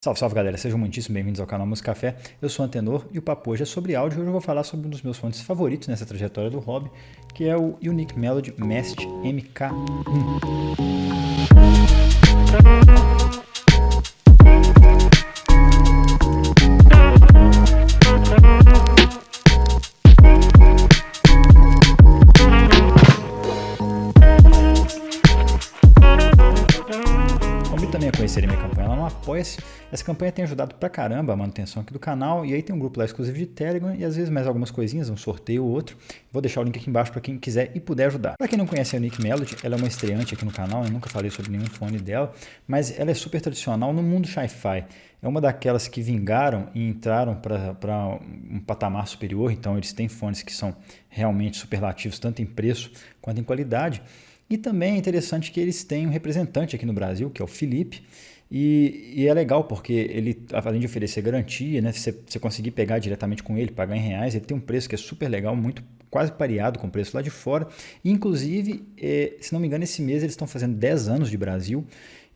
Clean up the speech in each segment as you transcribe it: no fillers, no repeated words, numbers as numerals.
Salve, salve galera, sejam muitíssimo bem-vindos ao canal Música Café. Eu sou o Antenor e o papo hoje é sobre áudio. Hoje eu vou falar sobre um dos meus fones favoritos nessa trajetória do hobby, que é o Unique Melody Mast MK1. Convido também a conhecerem minha campanha lá no Apoia-se. Essa campanha tem ajudado pra caramba a manutenção aqui do canal, e aí tem um grupo lá exclusivo de Telegram e às vezes mais algumas coisinhas, um sorteio ou outro. Vou deixar o link aqui embaixo para quem quiser e puder ajudar. Para quem não conhece a Unique Melody, ela é uma estreante aqui no canal, eu nunca falei sobre nenhum fone dela, mas ela é super tradicional no mundo Hi-Fi. É uma daquelas que vingaram e entraram para um patamar superior, então eles têm fones que são realmente superlativos, tanto em preço quanto em qualidade. E também é interessante que eles têm um representante aqui no Brasil, que é o Felipe, e é legal porque ele, além de oferecer garantia, né, você conseguir pegar diretamente com ele, pagar em reais, ele tem um preço que é super legal, muito quase pareado com o preço lá de fora. E, inclusive, se não me engano, esse mês eles estão fazendo 10 anos de Brasil.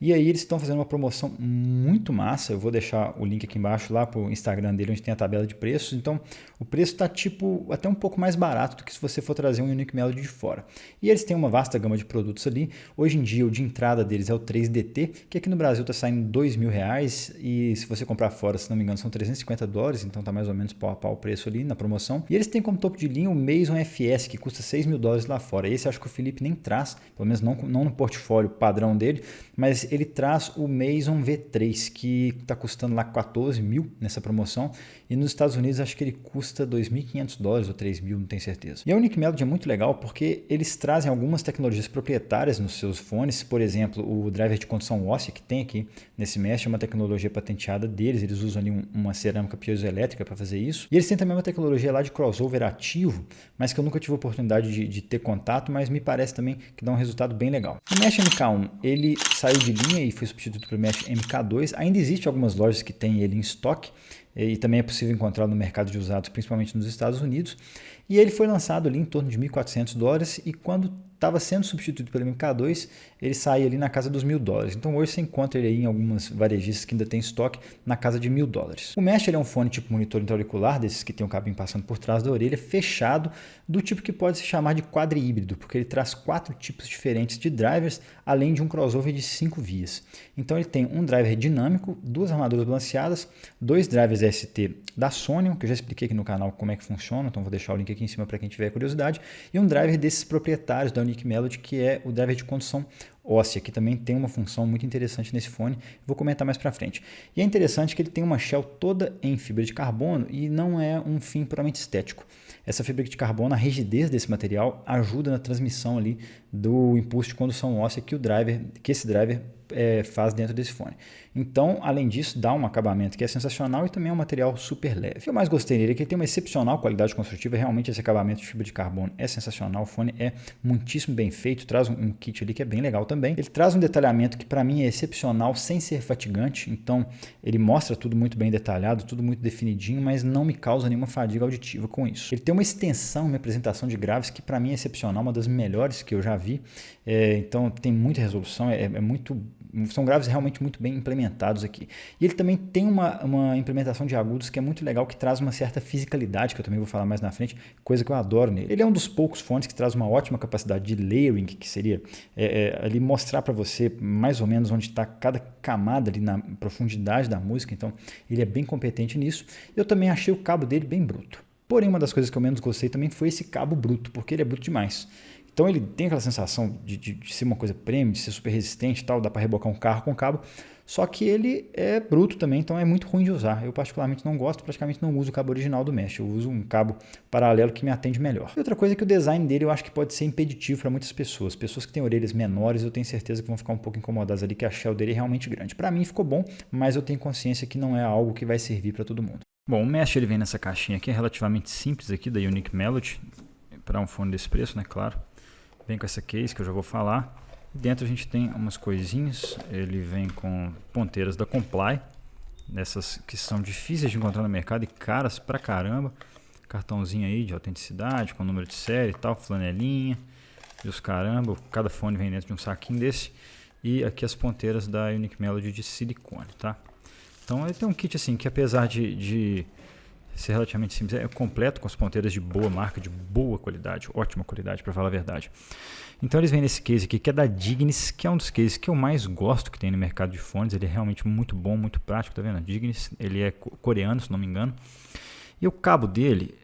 E aí eles estão fazendo uma promoção muito massa. Eu vou deixar o link aqui embaixo lá para o Instagram dele, onde tem a tabela de preços. Então o preço está tipo até um pouco mais barato do que se você for trazer um Unique Melody de fora. E eles têm uma vasta gama de produtos ali. Hoje em dia o de entrada deles é o 3DT, que aqui no Brasil está saindo R$2.000. E se você comprar fora, se não me engano, são $350. Então está mais ou menos pau a pau o preço ali na promoção. E eles têm como topo de linha o Mason FS, que custa $6.000 lá fora. Esse acho que o Felipe nem traz, pelo menos não no portfólio padrão dele, mas ele traz o Mason V3, que está custando lá 14 mil nessa promoção, e nos Estados Unidos acho que ele custa $2.500 ou 3.000, não tenho certeza. E a Unique Melody é muito legal porque eles trazem algumas tecnologias proprietárias nos seus fones. Por exemplo, o driver de condução óssea que tem aqui nesse mesh é uma tecnologia patenteada deles. Eles usam ali uma cerâmica piezoelétrica para fazer isso. E eles têm também uma tecnologia lá de crossover ativo, mas que eu nunca tive a oportunidade de ter contato, mas me parece também que dá um resultado bem legal. O Mesh MK1, ele saiu de linha e foi substituído pelo Mesh MK2. Ainda existe algumas lojas que têm ele em estoque e também é possível encontrar no mercado de usados, principalmente nos Estados Unidos. E ele foi lançado ali em torno de $1.400, e quando estava sendo substituído pelo MK2, ele sai ali na casa dos $1.000. Então hoje você encontra ele aí em algumas varejistas que ainda tem estoque na casa de $1.000. O Mesh ele é um fone tipo monitor intra-auricular, desses que tem um cabinho passando por trás da orelha, fechado, do tipo que pode se chamar de quadri-híbrido, porque ele traz 4 tipos diferentes de drivers, além de um crossover de 5 vias. Então ele tem um driver dinâmico, 2 armaduras balanceadas, 2 drivers ST da Sony, que eu já expliquei aqui no canal como é que funciona, então vou deixar o link aqui em cima para quem tiver curiosidade, e um driver desses proprietários da Unique Melody, que é o driver de condução óssea, que também tem uma função muito interessante nesse fone, vou comentar mais para frente. E é interessante que ele tem uma shell toda em fibra de carbono e não é um fim puramente estético. Essa fibra de carbono, a rigidez desse material ajuda na transmissão ali do impulso de condução óssea que esse driver faz dentro desse fone. Então, além disso, dá um acabamento que é sensacional e também é um material super leve. O que eu mais gostei nele é que ele tem uma excepcional qualidade construtiva. Realmente esse acabamento de fibra de carbono é sensacional. O fone é muitíssimo bem feito, traz um kit ali que é bem legal também. Ele traz um detalhamento que para mim é excepcional, sem ser fatigante. Então, ele mostra tudo muito bem detalhado, tudo muito definidinho, mas não me causa nenhuma fadiga auditiva com isso. Ele tem uma extensão, uma apresentação de graves que para mim é excepcional, uma das melhores que eu já vi. Então, tem muita resolução, são graves realmente muito bem implementados aqui. E ele também tem uma implementação de agudos que é muito legal, que traz uma certa fisicalidade, que eu também vou falar mais na frente, coisa que eu adoro nele. Ele é um dos poucos fones que traz uma ótima capacidade de layering, que seria ali mostrar para você mais ou menos onde está cada camada ali na profundidade da música. Então ele é bem competente nisso. Eu também achei o cabo dele bem bruto. Porém, uma das coisas que eu menos gostei também foi esse cabo bruto, porque ele é bruto demais. Então ele tem aquela sensação de ser uma coisa premium, de ser super resistente e tal, dá para rebocar um carro com cabo, só que ele é bruto também, então é muito ruim de usar. Eu particularmente não gosto, praticamente não uso o cabo original do Mesh, eu uso um cabo paralelo que me atende melhor. E outra coisa é que o design dele eu acho que pode ser impeditivo para muitas pessoas. Pessoas que têm orelhas menores, eu tenho certeza que vão ficar um pouco incomodadas ali, que a shell dele é realmente grande. Para mim ficou bom, mas eu tenho consciência que não é algo que vai servir para todo mundo. Bom, o Mesh ele vem nessa caixinha aqui, é relativamente simples aqui, da Unique Melody, para um fone desse preço, né, claro. Vem com essa case que eu já vou falar. Dentro a gente tem umas coisinhas. Ele vem com ponteiras da Comply, dessas que são difíceis de encontrar no mercado e caras pra caramba. Cartãozinho aí de autenticidade com número de série e tal, flanelinha e os caramba. Cada fone vem dentro de um saquinho desse. E aqui as ponteiras da Unique Melody de silicone, tá? Então ele tem um kit assim que, apesar de ser relativamente simples, é completo, com as ponteiras de boa marca, de boa qualidade, ótima qualidade, para falar a verdade. Então eles vêm nesse case aqui, que é da Dignis, que é um dos cases que eu mais gosto que tem no mercado de fones. Ele é realmente muito bom, muito prático, tá vendo? A Dignis, ele é coreano, se não me engano. E o cabo dele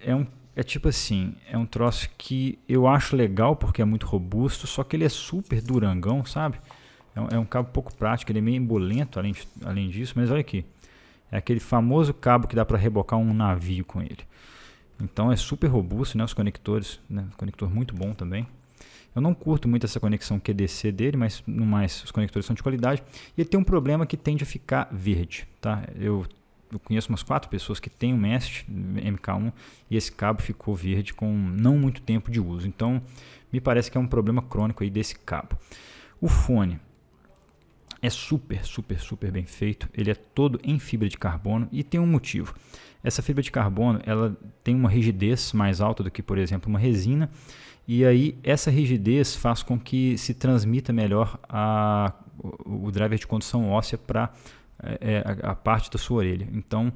é tipo assim, é um troço que eu acho legal porque é muito robusto, só que ele é super durangão, sabe? É um cabo pouco prático, ele é meio embolento além disso, mas olha aqui. É aquele famoso cabo que dá para rebocar um navio com ele. Então é super robusto, né? Os conectores, né? Conector muito bom também. Eu não curto muito essa conexão QDC dele, mas no mais os conectores são de qualidade. E ele tem um problema que tende a ficar verde, tá? Eu conheço umas 4 pessoas que têm o Mest MK1 e esse cabo ficou verde com não muito tempo de uso. Então me parece que é um problema crônico aí desse cabo. O fone é super bem feito. Ele é todo em fibra de carbono e tem um motivo. Essa fibra de carbono ela tem uma rigidez mais alta do que, por exemplo, uma resina. E aí essa rigidez faz com que se transmita melhor o driver de condução óssea para a parte da sua orelha. Então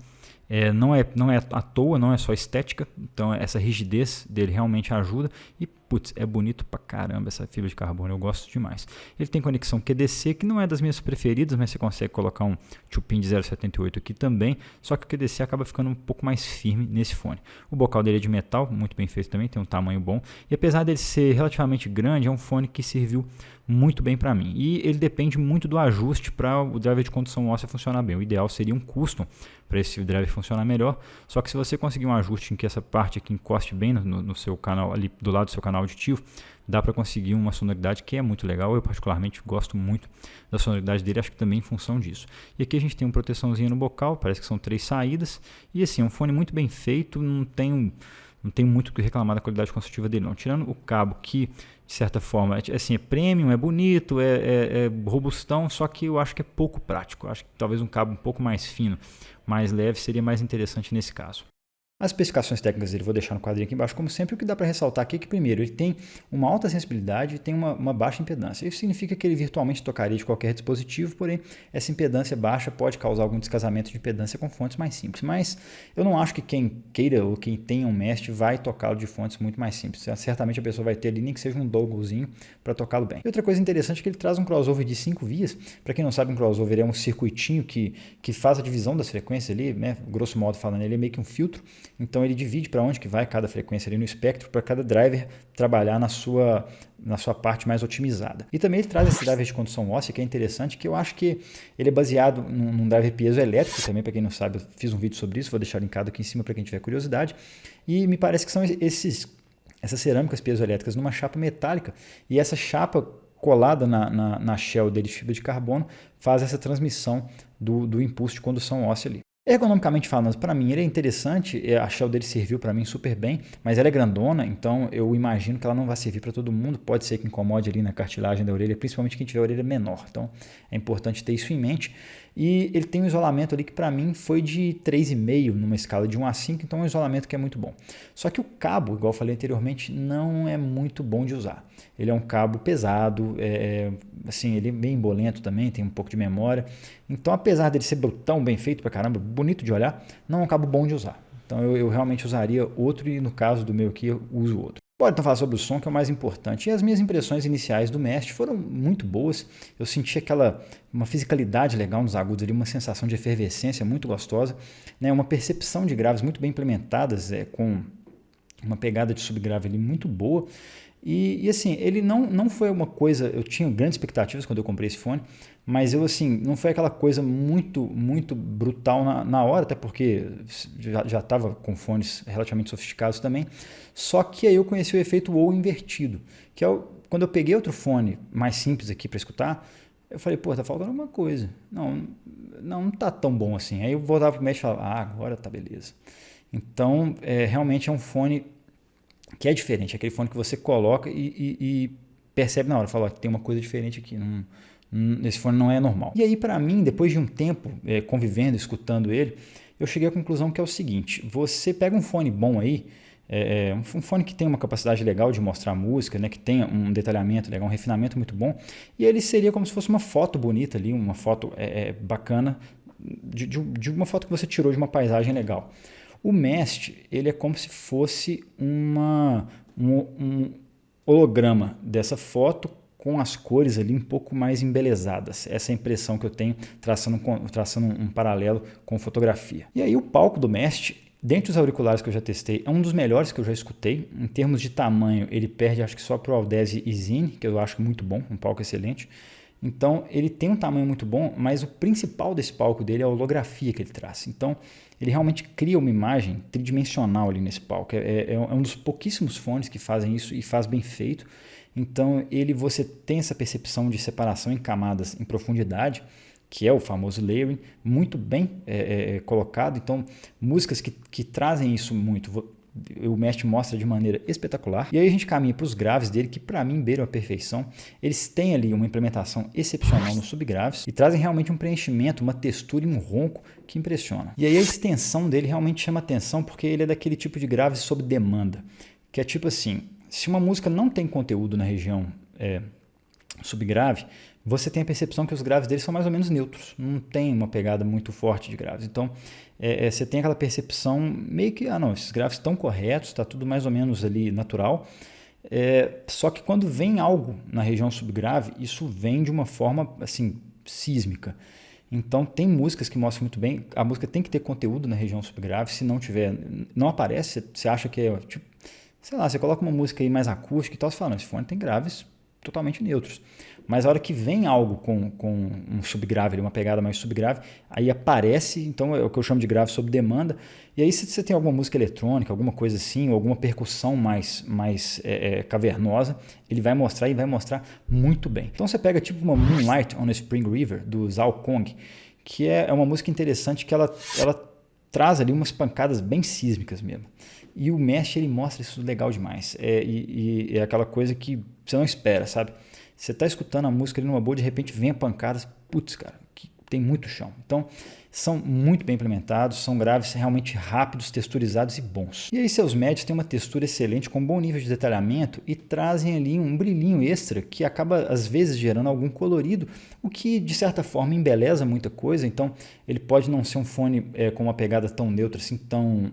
não é à toa, não é só estética. Então essa rigidez dele realmente ajuda. E putz, é bonito pra caramba essa fibra de carbono, eu gosto demais. Ele tem conexão QDC, que não é das minhas preferidas, mas você consegue colocar um chupin de 0,78 aqui também, só que o QDC acaba ficando um pouco mais firme nesse fone. O bocal dele é de metal, muito bem feito também, tem um tamanho bom, e apesar dele ser relativamente grande, é um fone que serviu muito bem para mim. E ele depende muito do ajuste para o driver de condução óssea funcionar bem. O ideal seria um custom para esse driver funcionar melhor, só que se você conseguir um ajuste em que essa parte aqui encoste bem no seu canal, ali do lado do seu canal auditivo, dá para conseguir uma sonoridade que é muito legal. Eu particularmente gosto muito da sonoridade dele, acho que também em função disso. E aqui a gente tem uma proteçãozinha no bocal, parece que são 3 saídas, e assim, é um fone muito bem feito, não tem muito o que reclamar da qualidade construtiva dele não, tirando o cabo que de certa forma assim, é premium, é bonito, é robustão, só que eu acho que é pouco prático. Eu acho que talvez um cabo um pouco mais fino, mais leve seria mais interessante nesse caso. As especificações técnicas dele vou deixar no quadrinho aqui embaixo, como sempre. O que dá para ressaltar aqui é que, primeiro, ele tem uma alta sensibilidade e tem uma baixa impedância. Isso significa que ele virtualmente tocaria de qualquer dispositivo, porém, essa impedância baixa pode causar algum descasamento de impedância com fontes mais simples. Mas eu não acho que quem queira ou quem tenha um Mest vai tocá-lo de fontes muito mais simples. Certamente a pessoa vai ter ali nem que seja um donglezinho para tocá-lo bem. E outra coisa interessante é que ele traz um crossover de 5 vias. Para quem não sabe, um crossover é um circuitinho que faz a divisão das frequências ali, né? Grosso modo falando, ele é meio que um filtro. Então ele divide para onde que vai cada frequência ali no espectro, para cada driver trabalhar na sua parte mais otimizada. E também ele traz esse driver de condução óssea, que é interessante, que eu acho que ele é baseado num driver piezoelétrico também, para quem não sabe, eu fiz um vídeo sobre isso, vou deixar linkado aqui em cima para quem tiver curiosidade. E me parece que são essas cerâmicas piezoelétricas numa chapa metálica, e essa chapa colada na shell dele de fibra de carbono faz essa transmissão do impulso de condução óssea ali. Ergonomicamente falando, para mim ele é interessante, a shell dele serviu para mim super bem, mas ela é grandona, então eu imagino que ela não vai servir para todo mundo, pode ser que incomode ali na cartilagem da orelha, principalmente quem tiver a orelha menor, então é importante ter isso em mente. E ele tem um isolamento ali que para mim foi de 3,5 numa escala de 1 a 5, então é um isolamento que é muito bom. Só que o cabo, igual eu falei anteriormente, não é muito bom de usar. Ele é um cabo pesado, assim, ele é bem embolento também, tem um pouco de memória. Então, apesar dele ser brutão, bem feito pra caramba, bonito de olhar, não é um cabo bom de usar. Então eu realmente usaria outro e no caso do meu aqui eu uso outro. Bora então falar sobre o som, que é o mais importante. E as minhas impressões iniciais do Mest foram muito boas. Eu senti uma fisicalidade legal nos agudos ali, uma sensação de efervescência muito gostosa, né? Uma percepção de graves muito bem implementadas, com uma pegada de subgrave ali muito boa. E assim, ele não foi uma coisa... Eu tinha grandes expectativas quando eu comprei esse fone, mas não foi aquela coisa muito brutal na hora, até porque já estava com fones relativamente sofisticados também. Só que aí eu conheci o efeito wow invertido, que é quando eu peguei outro fone mais simples aqui para escutar, eu falei, pô, tá faltando alguma coisa. Não tá tão bom assim. Aí eu voltava pro médico e falava, agora tá beleza. Então, realmente é um fone que é diferente, é aquele fone que você coloca e percebe na hora, fala, tem uma coisa diferente aqui, esse fone não é normal. E aí, para mim, depois de um tempo convivendo, escutando ele, eu cheguei à conclusão que é o seguinte: você pega um fone bom aí, um fone que tem uma capacidade legal de mostrar música, né, que tenha um detalhamento legal, um refinamento muito bom, e ele seria como se fosse uma foto bonita ali, uma foto bacana de uma foto que você tirou de uma paisagem legal. O Mast, ele é como se fosse um holograma dessa foto com as cores ali um pouco mais embelezadas. Essa é a impressão que eu tenho traçando um paralelo com fotografia. E aí o palco do Mast, dentre os auriculares que eu já testei, é um dos melhores que eu já escutei. Em termos de tamanho, ele perde acho que só para o Audeze e Zine, que eu acho muito bom, um palco excelente. Então ele tem um tamanho muito bom, mas o principal desse palco dele é a holografia que ele traz. Então ele realmente cria uma imagem tridimensional ali nesse palco. É um dos pouquíssimos fones que fazem isso e faz bem feito. Então você tem essa percepção de separação em camadas em profundidade, que é o famoso layering, muito bem colocado. Então músicas que trazem isso muito, o Mast mostra de maneira espetacular. E aí a gente caminha para os graves dele, que para mim beiram a perfeição. Eles têm ali uma implementação excepcional nos subgraves e trazem realmente um preenchimento, uma textura e um ronco que impressiona. E aí a extensão dele realmente chama atenção, porque ele é daquele tipo de graves sob demanda, que é tipo assim, se uma música não tem conteúdo na região subgrave, você tem a percepção que os graves deles são mais ou menos neutros, não tem uma pegada muito forte de graves. Então você tem aquela percepção meio que, esses graves estão corretos, está tudo mais ou menos ali natural. Só que quando vem algo na região subgrave, isso vem de uma forma assim sísmica. Então tem músicas que mostram muito bem, a música tem que ter conteúdo na região subgrave, se não tiver, não aparece, você acha que é tipo, sei lá, você coloca uma música aí mais acústica e tal, você fala, não, esse fone tem graves totalmente neutros. Mas a hora que vem algo com um subgrave, uma pegada mais subgrave, aí aparece, então é o que eu chamo de grave sob demanda. E aí se você tem alguma música eletrônica, alguma coisa assim, ou alguma percussão mais cavernosa, ele vai mostrar e vai mostrar muito bem. Então você pega tipo uma Moonlight on a Spring River, do Zhao Kong, que é uma música interessante que ela traz ali umas pancadas bem sísmicas mesmo. E o Mast, ele mostra isso legal demais. É aquela coisa que você não espera, sabe? Você está escutando a música ali numa boa, de repente vem a pancada, putz, cara, que tem muito chão. Então, são muito bem implementados, são graves realmente rápidos, texturizados e bons. E aí seus médios têm uma textura excelente, com bom nível de detalhamento e trazem ali um brilhinho extra que acaba às vezes gerando algum colorido, o que de certa forma embeleza muita coisa. Então ele pode não ser um fone com uma pegada tão neutra, assim, tão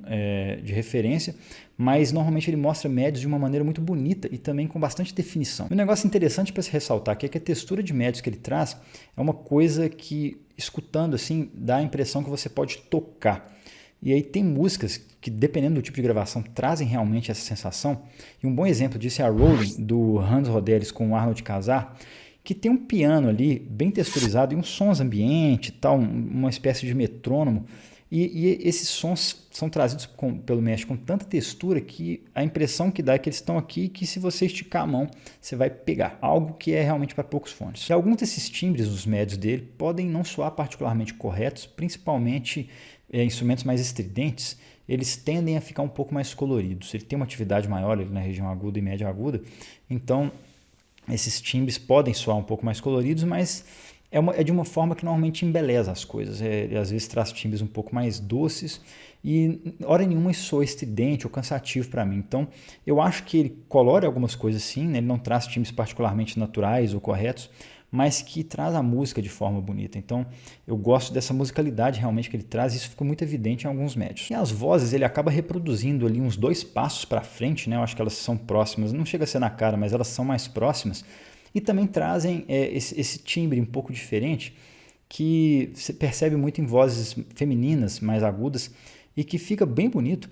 de referência, mas normalmente ele mostra médios de uma maneira muito bonita e também com bastante definição. Um negócio interessante para se ressaltar aqui é que a textura de médios que ele traz é uma coisa que, escutando assim, dá a impressão que você pode tocar. E aí tem músicas que, dependendo do tipo de gravação, trazem realmente essa sensação. E um bom exemplo disso é a Rolling, do Hans Rodelis com o Arnold Casar, que tem um piano ali bem texturizado e uns sons ambiente, tal, uma espécie de metrônomo. E esses sons são trazidos pelo Mast com tanta textura que a impressão que dá é que eles estão aqui, que se você esticar a mão, você vai pegar. Algo que é realmente para poucos fones. E alguns desses timbres dos médios dele podem não soar particularmente corretos, principalmente instrumentos mais estridentes, eles tendem a ficar um pouco mais coloridos. Ele tem uma atividade maior ali na região aguda e média aguda, então esses timbres podem soar um pouco mais coloridos, mas é de uma forma que normalmente embeleza as coisas. Às vezes traz timbres um pouco mais doces e hora nenhuma isso soa estridente ou cansativo para mim. Então eu acho que ele colore algumas coisas sim, né? Ele não traz timbres particularmente naturais ou corretos, mas que traz a música de forma bonita. Então eu gosto dessa musicalidade realmente que ele traz, e isso ficou muito evidente em alguns médios. E as vozes ele acaba reproduzindo ali uns 2 passos para frente, né? Eu acho que elas são próximas, não chega a ser na cara, mas elas são mais próximas. E também trazem esse timbre um pouco diferente, que você percebe muito em vozes femininas mais agudas e que fica bem bonito.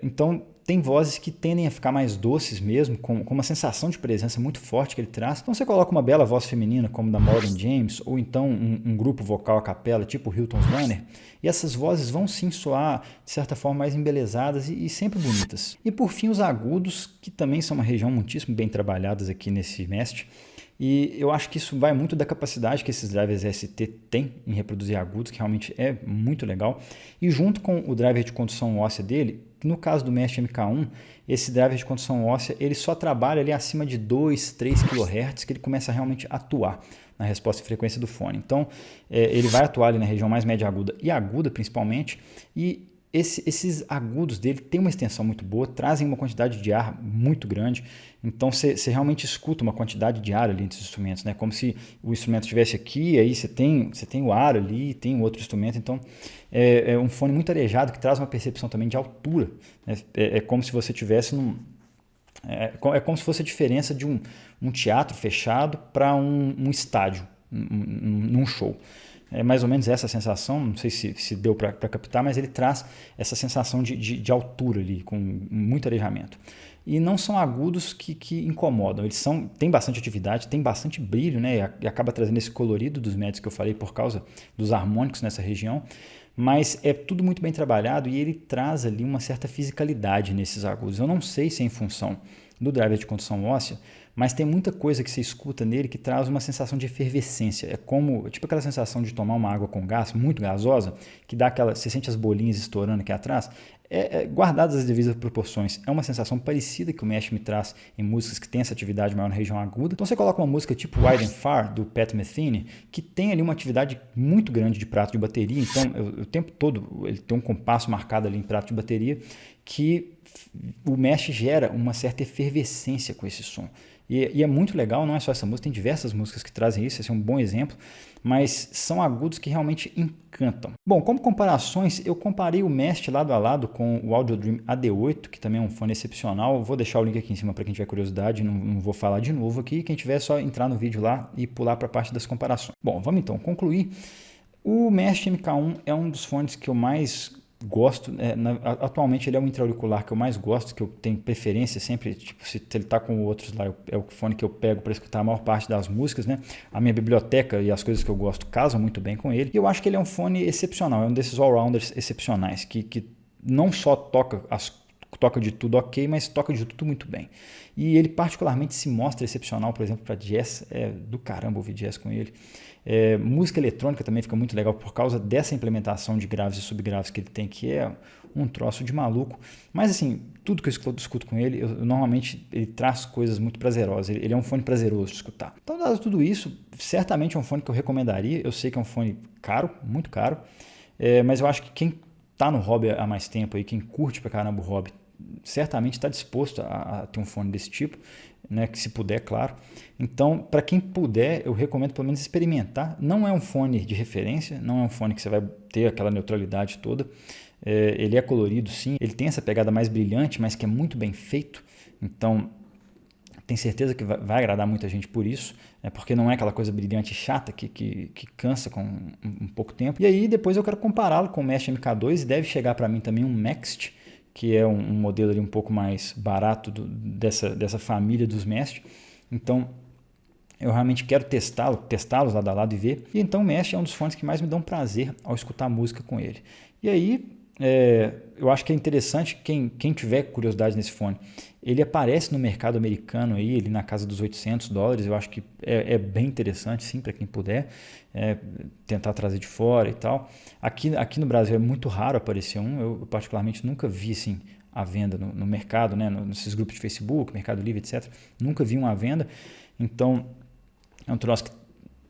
Então tem vozes que tendem a ficar mais doces mesmo, com uma sensação de presença muito forte que ele traz. Então você coloca uma bela voz feminina como da Morgan James, ou então um grupo vocal a capela tipo Hilton's Runner, e essas vozes vão sim soar de certa forma mais embelezadas e sempre bonitas. E por fim os agudos, que também são uma região muitíssimo bem trabalhadas aqui nesse Mast. E eu acho que isso vai muito da capacidade que esses drivers ST têm em reproduzir agudos, que realmente é muito legal. E junto com o driver de condução óssea dele, no caso do Mast MK1, esse driver de condução óssea ele só trabalha ali acima de 2, 3 kHz, que ele começa a realmente atuar na resposta e frequência do fone. Então ele vai atuar ali na região mais média aguda e aguda principalmente, e esses agudos dele têm uma extensão muito boa, trazem uma quantidade de ar muito grande, então você realmente escuta uma quantidade de ar ali entre os instrumentos, né? Como se o instrumento estivesse aqui, aí você tem o ar ali, tem o outro instrumento, então é um fone muito arejado que traz uma percepção também de altura, né? É como se você tivesse é como se fosse a diferença de um teatro fechado para um estádio, num show. É mais ou menos essa sensação, não sei se deu para captar, mas ele traz essa sensação de altura ali, com muito arejamento. E não são agudos que incomodam, eles têm bastante atividade, tem bastante brilho, né? E acaba trazendo esse colorido dos médios que eu falei por causa dos harmônicos nessa região, mas é tudo muito bem trabalhado e ele traz ali uma certa fisicalidade nesses agudos. Eu não sei se é em função do driver de condução óssea, mas tem muita coisa que você escuta nele que traz uma sensação de efervescência. É tipo aquela sensação de tomar uma água com gás, muito gasosa, que dá você sente as bolinhas estourando aqui atrás. Guardadas as devidas proporções, é uma sensação parecida que o Mesh me traz em músicas que tem essa atividade maior na região aguda. Então você coloca uma música tipo Wide and Far, do Pat Metheny, que tem ali uma atividade muito grande de prato de bateria, então o tempo todo ele tem um compasso marcado ali em prato de bateria, que o Mesh gera uma certa efervescência com esse som. E é muito legal, não é só essa música, tem diversas músicas que trazem isso, esse é um bom exemplo, mas são agudos que realmente encantam. Bom, como comparações, eu comparei o Mesh lado a lado com o Audio Dream AD8, que também é um fone excepcional. Eu vou deixar o link aqui em cima para quem tiver curiosidade, não vou falar de novo aqui, quem tiver é só entrar no vídeo lá e pular para a parte das comparações. Bom, vamos então concluir. O Mesh MK1 é um dos fones que eu mais gosto, atualmente ele é o intra-auricular que eu mais gosto, que eu tenho preferência sempre, tipo, se ele está com outros lá, é o fone que eu pego para escutar a maior parte das músicas, né? A minha biblioteca e as coisas que eu gosto casam muito bem com ele, e eu acho que ele é um fone excepcional, é um desses all-rounders excepcionais, que não só toca de tudo ok, mas toca de tudo muito bem. E ele particularmente se mostra excepcional, por exemplo, para jazz, do caramba ouvir jazz com ele. Música eletrônica também fica muito legal por causa dessa implementação de graves e subgraves que ele tem, que é um troço de maluco. Mas assim, tudo que eu escuto com ele, normalmente ele traz coisas muito prazerosas. Ele é um fone prazeroso de escutar. Então, dado tudo isso, certamente é um fone que eu recomendaria. Eu sei que é um fone caro, muito caro, mas eu acho que quem está no hobby há mais tempo, aí, quem curte pra caramba o hobby, certamente está disposto a ter um fone desse tipo, né, que se puder, claro. Então, para quem puder, eu recomendo pelo menos experimentar. Não é um fone de referência, não é um fone que você vai ter aquela neutralidade toda. Ele é colorido, sim. Ele tem essa pegada mais brilhante, mas que é muito bem feito. Então, tenho certeza que vai agradar muita gente por isso, porque não é aquela coisa brilhante e chata que cansa com um pouco tempo. E aí, depois eu quero compará-lo com o Mesh MK2 e deve chegar para mim também um Next, que é um modelo ali um pouco mais barato dessa família dos Mesh. Então, eu realmente quero testá-los lado a lado e ver. E então o Mesh é um dos fones que mais me dão prazer ao escutar música com ele. E aí, eu acho que é interessante, quem tiver curiosidade nesse fone, ele aparece no mercado americano aí, ele na casa dos $800. Eu acho que é bem interessante, sim, para quem puder tentar trazer de fora e tal. Aqui no Brasil é muito raro aparecer um. Eu particularmente nunca vi assim à venda no mercado, né, nesses grupos de Facebook, Mercado Livre, etc. Nunca vi um à venda. Então é um troço que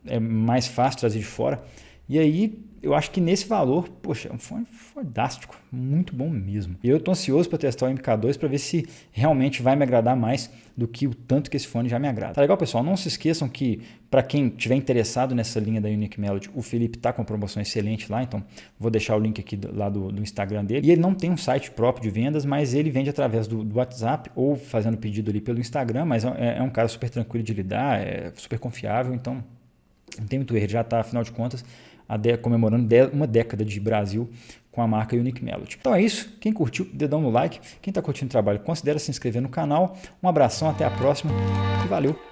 é mais fácil trazer de fora. E aí, eu acho que nesse valor, poxa, é um fone fantástico, muito bom mesmo. E eu estou ansioso para testar o MK2 para ver se realmente vai me agradar mais do que o tanto que esse fone já me agrada. Tá legal, pessoal? Não se esqueçam que, para quem estiver interessado nessa linha da Unique Melody, o Felipe está com uma promoção excelente lá, então vou deixar o link aqui lá do Instagram dele. E ele não tem um site próprio de vendas, mas ele vende através do WhatsApp ou fazendo pedido ali pelo Instagram, mas é um cara super tranquilo de lidar, é super confiável, então não tem muito erro, já está, afinal de contas, comemorando uma década de Brasil com a marca Unique Melody. Então é isso. Quem curtiu, dedão no like. Quem está curtindo o trabalho, considere se inscrever no canal. Um abração, até a próxima e valeu!